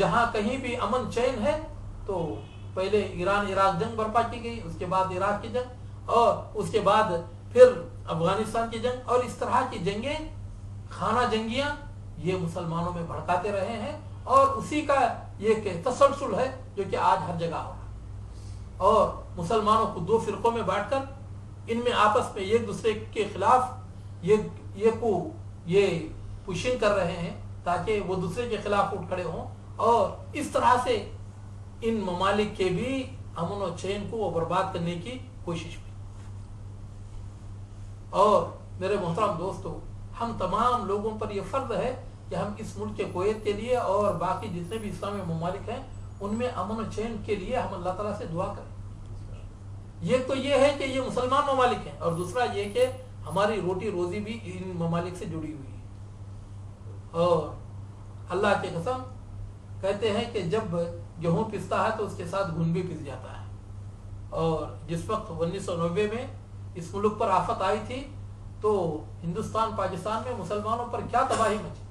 جہاں کہیں بھی امن چین ہے تو پہلے ایران عراق جنگ برپا کی گئی، اس کے بعد عراق کی جنگ، اور اس کے بعد پھر افغانستان کی جنگ، اور اس طرح کی جنگیں، خانہ جنگیاں یہ مسلمانوں میں بھڑکاتے رہے ہیں، اور اسی کا یہ کہ تسلسل ہے جو کہ آج ہر جگہ ہو رہا ہے۔ اور مسلمانوں کو دو فرقوں میں بانٹ کر ان میں آپس میں ایک دوسرے کے خلاف یہ پوشنگ کر رہے ہیں تاکہ وہ دوسرے کے خلاف اٹھ کھڑے ہوں، اور اس طرح سے ان ممالک کے بھی امن و چین کو وہ برباد کرنے کی کوشش میں۔ اور میرے محترم دوستو، ہم تمام لوگوں پر یہ فرض ہے کہ ہم اس ملک کے کویت کے لیے اور باقی جتنے بھی اسلامی ممالک ہیں ان میں امن و چین کے لیے ہم اللہ تعالیٰ سے دعا کریں۔ یہ تو یہ ہے کہ یہ مسلمان ممالک ہیں، اور دوسرا یہ کہ ہماری روٹی روزی بھی ان ممالک سے جڑی ہوئی ہے۔ اور اللہ کی قسم کہتے ہیں کہ جب گیہوں پستا ہے تو اس کے ساتھ گھن بھی پس جاتا ہے۔ اور جس وقت 1990 میں اس ملک پر آفت آئی تھی تو ہندوستان پاکستان میں مسلمانوں پر کیا تباہی مچی،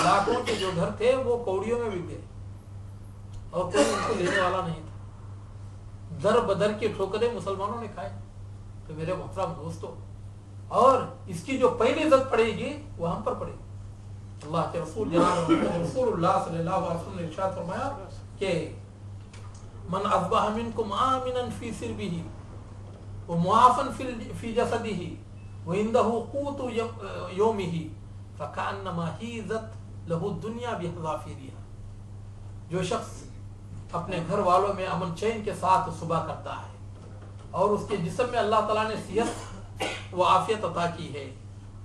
لاکھوں کے جو گھر تھے وہ کوڑیوں میں بک گئے اور کوئی ان کو لینے والا نہیں تھا، در بدر کی ٹھوکریں مسلمانوں نے کھائے۔ تو میرے محترم دوستو، اور اس کی جو پہلی زد پڑے گی وہ ہم پر پڑے گی۔ اللہ کے رسول جناب رسول اللہ صلی اللہ علیہ وسلم نے ارشاد فرمایا کہ من اصبح منکم آمنا فی سربہ ومعافا فی جسدہ وعندہ قوت یومہ فکأنما حیزت لہ الدنیا بحذافیرہا۔ جو شخص اپنے گھر والوں میں امن چین کے ساتھ صبح کرتا ہے اور اس کے جسم میں اللہ تعالیٰ نے صحت و عافیت عطا کی ہے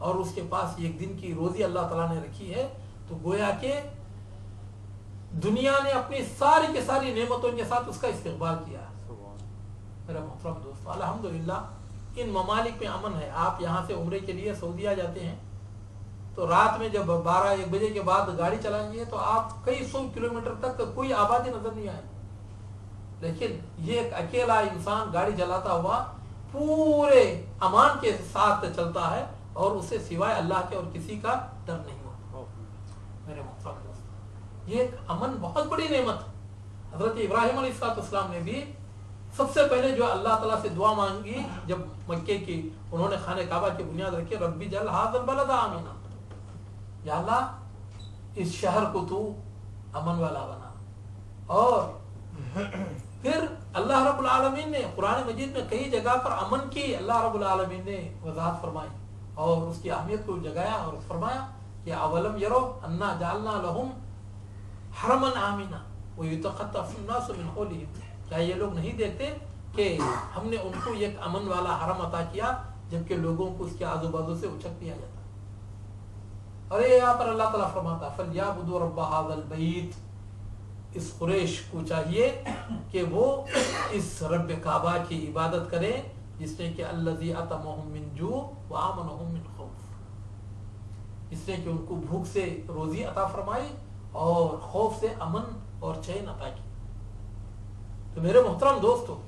اور اس کے پاس ایک دن کی روزی اللہ تعالیٰ نے رکھی ہے، تو گویا کہ دنیا نے اپنی ساری کی ساری نعمتوں کے ساتھ اس کا استقبال کیا ہے۔ میرا محترم دوستو، الحمدللہ ان ممالک میں امن ہے۔ آپ یہاں سے عمرے کے لیے سعودیہ جاتے ہیں تو رات میں جب 12-1 بجے کے بعد گاڑی چلائیں گے تو آپ کئی 100 کلومیٹر تک کوئی آبادی نظر نہیں آئے، لیکن یہ ایک اکیلا انسان گاڑی چلاتا ہوا پورے امان کے ساتھ چلتا ہے اور اسے سوائے اللہ کے اور کسی کا ڈر نہیں ہوتا۔ میرے محترم دوست، یہ ایک امن بہت بڑی نعمت ہے۔ حضرت ابراہیم علیہ السلام نے بھی سب سے پہلے جو اللہ تعالیٰ سے دعا مانگی جب مکے کی انہوں نے خانہ کعبہ کی بنیاد رکھی، ربی جعل ھذا البلد آمنا، یا اللہ اس شہر کو تو امن والا بنا۔ اور پھر اللہ رب العالمین نے قرآن مجید میں کئی جگہ پر امن کی اللہ رب العالمین نے وضاحت فرمائی اور اس کی اہمیت کو جگایا اور فرمایا کہ اولم یرو انا جعلنا لہم حرما آمنا ویتخطف الناس من حولہم، کیا یہ لوگ نہیں دیکھتے کہ ہم نے ان کو ایک امن والا حرم عطا کیا جبکہ لوگوں کو اس کے آزو بازو سے اچک دیا جاتا۔ اور یہاں پر اللہ تعالیٰ فرماتا فَلْيَعْبُدُوا رَبَّ هَذَا الْبَيْتِ، اس قریش کو چاہیے کہ وہ اس رب کعبہ کی عبادت کرے جس نے کہ الذی اطعمہم من جوع وآمنہم من خوف، اس نے کہ ان کو بھوک سے روزی عطا فرمائی اور خوف سے امن اور چین عطا کی۔ تو میرے محترم دوستو،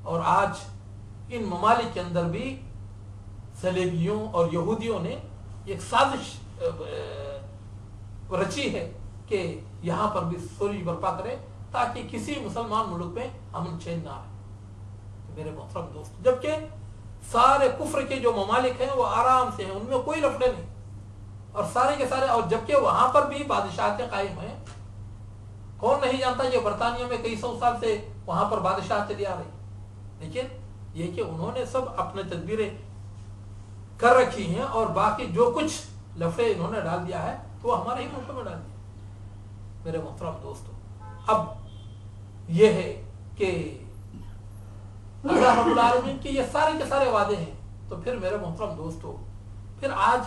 اور آج ان ممالک کے اندر بھی صلیبیوں اور یہودیوں نے ایک سازش رچی ہے کہ یہاں پر بھی سوری برپا کرے تاکہ کسی مسلمان ملک میں امن چین نہ آئے۔ میرے محترم دوست، جبکہ سارے کفر کے جو ممالک ہیں وہ آرام سے ہیں، ان میں کوئی لفڑے نہیں، اور سارے کے سارے، اور جبکہ وہاں پر بھی بادشاہتیں قائم ہیں۔ کون نہیں جانتا یہ برطانیہ میں کئی 100 سال سے وہاں پر بادشاہ چلی آ رہی، لیکن یہ کہ انہوں نے سب اپنے تدبیریں کر رکھی ہیں اور باقی جو کچھ لفڑے انہوں نے ڈال دیا ہے تو وہ ہمارے ہی ملک میں ڈال دیا۔ میرے محترم دوستو، اب یہ ہے کہ اللہ رب العالمین کی یہ سارے کے سارے وعدے ہیں، تو پھر میرے محترم دوستو، پھر آج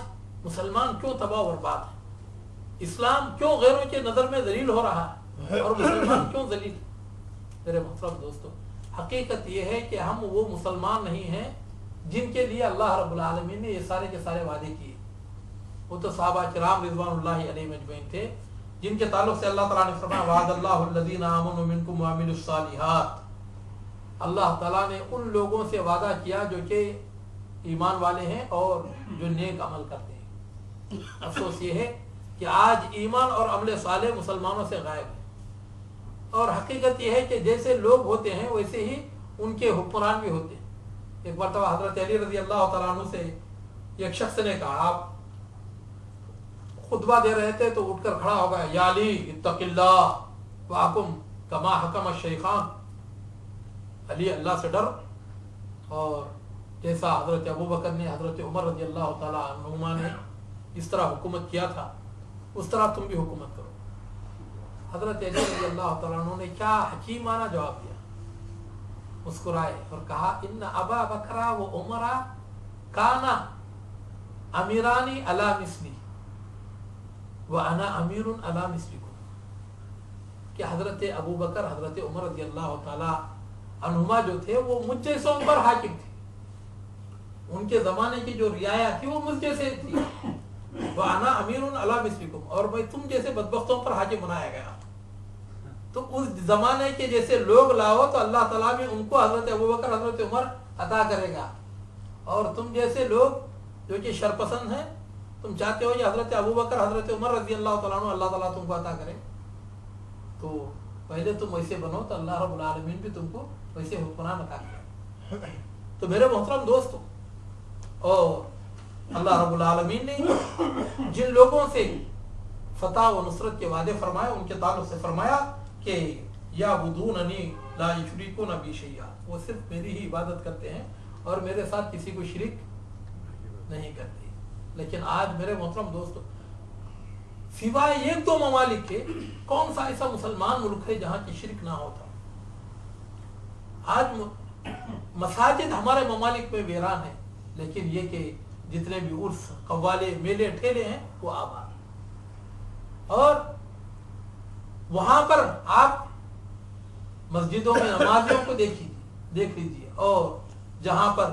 مسلمان کیوں تباہ و برباد ہے؟ اسلام کیوں غیروں کے نظر میں ذلیل ہو رہا ہے اور مسلمان کیوں ذلیل ہے؟ میرے محترم دوستو، حقیقت یہ ہے کہ ہم وہ مسلمان نہیں ہیں جن کے لیے اللہ رب العالمین نے یہ سارے کے سارے وعدے کیے۔ وہ تو صحابہ کرام رضوان اللہ علیہم اجمعین تھے جن کے تعلق سے اللہ تعالیٰ نے فرمایا وعد اللہ الذین آمنوا منکم وعملوا الصالحات، اللہ تعالیٰ نے ان لوگوں سے وعدہ کیا جو کہ ایمان والے ہیں اور جو نیک عمل کرتے ہیں۔ افسوس یہ ہے کہ آج ایمان اور عمل صالح مسلمانوں سے غائب ہے۔ اور حقیقت یہ ہے کہ جیسے لوگ ہوتے ہیں ویسے ہی ان کے حکمران بھی ہوتے ہیں. ایک مرتبہ حضرت علی رضی اللہ تعالیٰ عنہ سے ایک شخص نے کہا, آپ خطبہ دے رہے تھے تو اٹھ کر کھڑا ہو گیا, یا علی اتق اللہ وحکم کما حکم الشیخان, علی اللہ سے ڈر, اور جیسا حضرت ابو بکر نے حضرت عمر رضی اللہ تعالیٰ عنہما نے اس طرح حکومت کیا تھا اس طرح تم بھی حکومت کرو. حضرت علی رضی اللہ تعالیٰ عنہ نے کیا حکیمانہ جواب دیا, مسکرائے اور کہا ان ابا بکرا و عمرا کانا امیرانی علی مثلی وانا امیر علی مثلکم, کہ حضرت ابو بکر حضرت عمر رضی اللہ تعالی عنہما جو تھے وہ مجھ جیسوں پر حاکم تھے, ان کے زمانے کی جو رعایا تھی وہ مجھ جیسے تھی, وانا امیر علی مثلکم, اور میں تم جیسے بدبختوں پر حاکم بنایا گیا. تو اس زمانے کے جیسے لوگ لاؤ تو اللہ تعالیٰ بھی ان کو حضرت ابو بکر حضرت عمر عطا کرے گا, اور تم جیسے لوگ جو کہ شرپسند ہیں تم چاہتے ہو کہ حضرت ابو بکر حضرت عمر رضی اللہ تعالیٰ عنہ اللہ تعالیٰ تم کو عطا کرے, تو پہلے تم ویسے بنو تو اللہ رب العالمین بھی تم کو ویسے حکمران عطا کرے. تو میرے محترم دوستو, اور اللہ رب العالمین نے جن لوگوں سے فتح و نصرت کے وعدے فرمائے ان کے تعلق سے فرمایا کہ یعبدوننی لا یشرکون بی شیئا, وہ صرف میری ہی عبادت کرتے ہیں اور میرے ساتھ کسی کو شرک نہیں کرتے. لیکن آج میرے محترم دوستو, سوائے ایک دو ممالک کے کون سا ایسا مسلمان ملک ہے جہاں کی شرک نہ ہوتا. آج مساجد ہمارے ممالک میں ویران ہے, لیکن یہ کہ جتنے بھی عرس قوالے میلے ٹھیلے ہیں وہ آباد, اور وہاں پر آپ مسجدوں میں نمازیوں کو دیکھ لیجیے, اور جہاں پر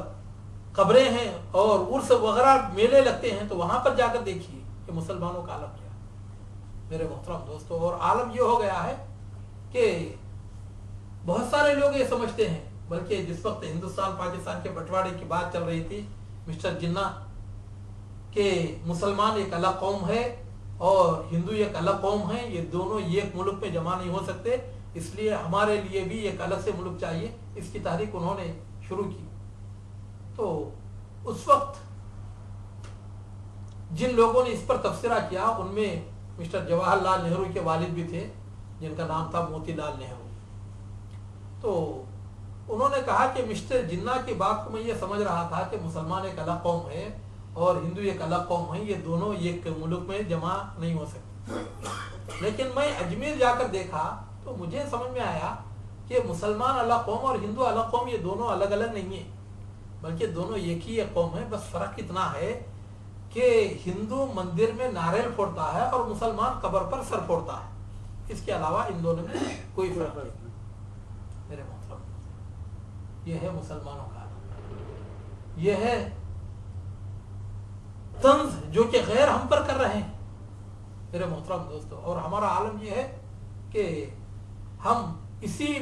قبریں ہیں اور عرس وغیرہ میلے لگتے ہیں تو وہاں پر جا کر دیکھیے کہ مسلمانوں کا عالم کیا ہے میرے محترم دوستوں. اور عالم یہ ہو گیا ہے کہ بہت سارے لوگ یہ سمجھتے ہیں, بلکہ جس وقت ہندوستان پاکستان کے بٹوارے کی بات چل رہی تھی مسٹر جناح, کہ مسلمان ایک الگ قوم ہے اور ہندو ایک الگ قوم ہے, یہ دونوں ایک ملک میں جمع نہیں ہو سکتے, اس لیے ہمارے لیے بھی ایک الگ سے ملک چاہیے. اس کی تحریک انہوں نے شروع کی. تو اس وقت جن لوگوں نے اس پر تبصرہ کیا ان میں مسٹر جواہر لال نہرو کے والد بھی تھے جن کا نام تھا موتی لال نہرو. تو انہوں نے کہا کہ مسٹر جناح کی بات کو میں یہ سمجھ رہا تھا کہ مسلمان ایک الگ قوم ہے اور ہندو ایک الگ قوم ہے, یہ دونوں ایک ملک میں جمع نہیں ہو سکتے. لیکن میں اجمیر جا کر دیکھا تو مجھے سمجھ میں آیا کہ مسلمان الگ قوم اور ہندو الگ قوم یہ دونوں الگ الگ نہیں ہیں, بلکہ دونوں ایک ہی ایک قوم ہے. بس فرق اتنا ہے کہ ہندو مندر میں ناریل پھوڑتا ہے اور مسلمان قبر پر سر پھوڑتا ہے, اس کے علاوہ ان دونوں میں کوئی فرق نہیں. میرے محترم, یہ ہے مسلمانوں کا عالم, یہ ہے طنز جو کہ غیر ہم پر کر رہے ہیں میرے محترم دوستو. اور ہمارا عالم یہ ہے کہ ہم اسی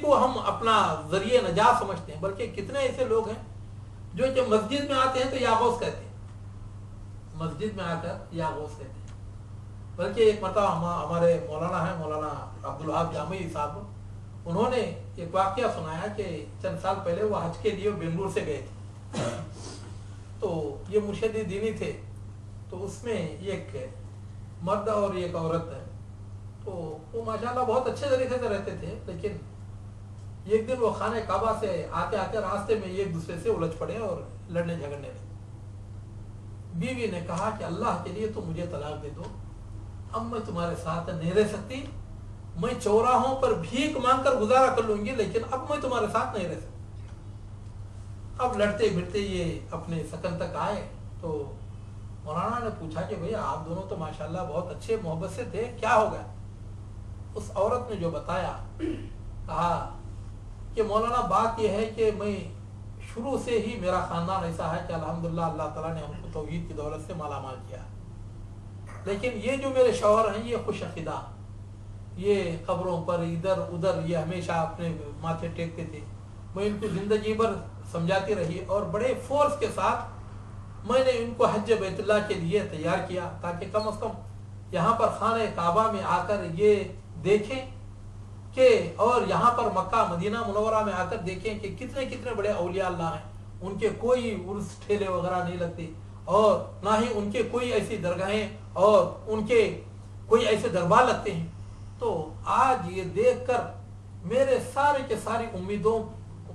کو ہم اپنا ذریعہ نجات سمجھتے ہیں, بلکہ کتنے ایسے لوگ ہیں جو کہ مسجد میں آتے ہیں تو یا غوث کہتے ہیں, مسجد میں آ کر یا غوث کہتے ہیں. بلکہ ایک مرتبہ ہمارے مولانا ہیں, مولانا عبدالوہاب جامعی صاحب, انہوں نے ایک واقعہ سنایا کہ چند سال پہلے وہ حج کے لیے بنگلور سے گئے تھے. تو یہ مرشد دینی تھے, تو اس میں ایک مرد اور ایک عورت ہے, تو وہ ماشاءاللہ بہت اچھے طریقے سے رہتے تھے. لیکن ایک دن وہ خانہ کعبہ سے آتے آتے راستے میں ایک دوسرے سے الجھ پڑے اور لڑنے جھگڑنے لگے. بیوی نے کہا کہ اللہ کے لیے تو مجھے طلاق دے دو, اب میں تمہارے ساتھ نہیں رہ سکتی, میں چوراہوں پر بھیک مانگ کر گزارا کر لوں گی, لیکن اب میں تمہارے ساتھ نہیں رہ سکتی. اب لڑتے بھڑتے یہ اپنے سکن تک آئے تو مولانا نے پوچھا کہ بھئی آپ دونوں تو ماشاءاللہ بہت اچھے محبت سے تھے, کیا ہو گیا؟ اس عورت نے جو بتایا, کہا کہ مولانا بات یہ ہے کہ میں شروع سے ہی میرا خاندان ایسا ہے کہ الحمدللہ اللہ تعالیٰ نے ہم کو توحید کی دولت سے مالا مال کیا, لیکن یہ جو میرے شوہر ہیں یہ خوش عقیدہ, یہ قبروں پر ادھر ادھر یہ ہمیشہ اپنے ماتھے ٹیکتے تھے. میں ان کو زندگی بھر سمجھاتی رہی اور بڑے فورس کے ساتھ میں نے ان کو حج بیت اللہ کے لیے تیار کیا, تاکہ کم از کم یہاں پر خانہ کعبہ میں آ کر یہ دیکھیں کہ اور یہاں پر مکہ مدینہ منورہ میں آ کر دیکھیں کہ کتنے کتنے بڑے اولیاء اللہ ہیں، ان کے کوئی عرس ٹھیلے وغیرہ نہیں لگتے، اور نہ ہی ان کے کوئی ایسی درگاہیں اور ان کے کوئی ایسے دربار لگتے ہیں. تو آج یہ دیکھ کر میرے سارے کے ساری امیدوں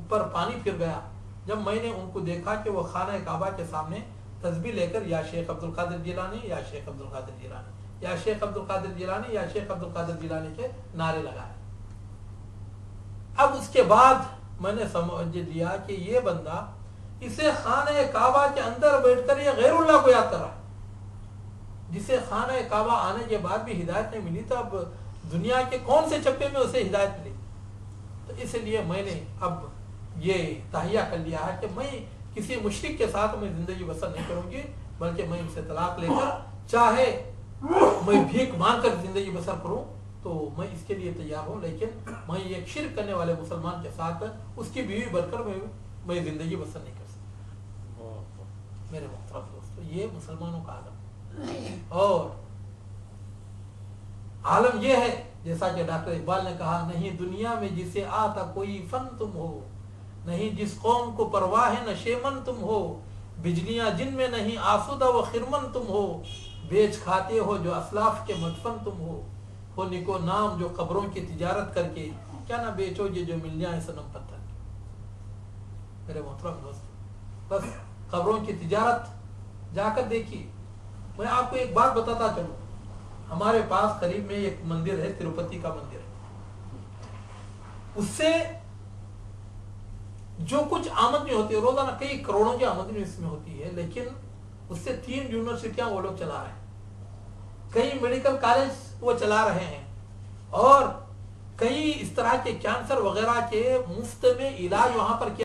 پر پانی پھر گیا جب میں نے ان کو دیکھا کہ وہ خانہ کعبہ کے سامنے تسبیح لے کر یا شیخ عبد القادر جیلانی یا شیخ عبد القادر جیلانی یا شیخ عبد القادر جیلانی یا شیخ عبد القادر جیلانی کے نعرے لگائے. اب اس کے بعد میں نے سمجھ لیا کہ یہ بندہ اسے خانہ کعبہ کے اندر بیٹھ کر یہ غیر اللہ کو یاد کر رہا ہے، جسے خانہ کعبہ آنے کے بعد بھی ہدایت نہیں ملی، تو اب دنیا کے کون سے چپے میں اسے ہدایت ملی. تو اس لیے میں نے اب یہ تہیہ کر لیا ہے کہ میں کسی مشرک کے ساتھ میں زندگی بسر نہیں کروں گی، بلکہ میں ان سے طلاق لے کر چاہے میں بھیک مانگ کر زندگی بسر کروں تو میں اس کے لیے تیار ہوں، لیکن میں ایک شرک کرنے والے مسلمان کے ساتھ اس کی بیوی بن کر میں زندگی بسر نہیں کر سکتا. میرے محترم دوستو، یہ مسلمانوں کا عالم، اور عالم یہ ہے جیسا کہ ڈاکٹر اقبال نے کہا، نہیں دنیا میں جسے آتا کوئی فن تم ہو، نہیں جس قوم کو پرواہ نشیمن تم ہو، بجلیاں جن میں نہیں آسودہ و خرمن تم ہو، بیچ کھاتے ہو جو اسلاف کے مدفن تم ہو نکو نام جو قبروں کی تجارت کر کے کیا نہ بیچو یہ جو مل جائے صنم پتھر. میرے محترم دوست، بس قبروں کی تجارت جا کر دیکھیے. میں آپ کو ایک بات بتاتا چلوں، ہمارے پاس قریب میں ایک مندر ہے، تروپتی کا مندر ہے. اس سے جو کچھ آمدنی ہوتی ہے روزانہ کئی کروڑوں کی آمدنی اس میں ہوتی ہے، لیکن اس سے 3 یونیورسٹیاں وہ لوگ چلا رہے ہیں، کئی میڈیکل کالج وہ چلا رہے ہیں، اور کئی اس طرح کے کینسر وغیرہ کے مفت میں علاج وہاں پر کیا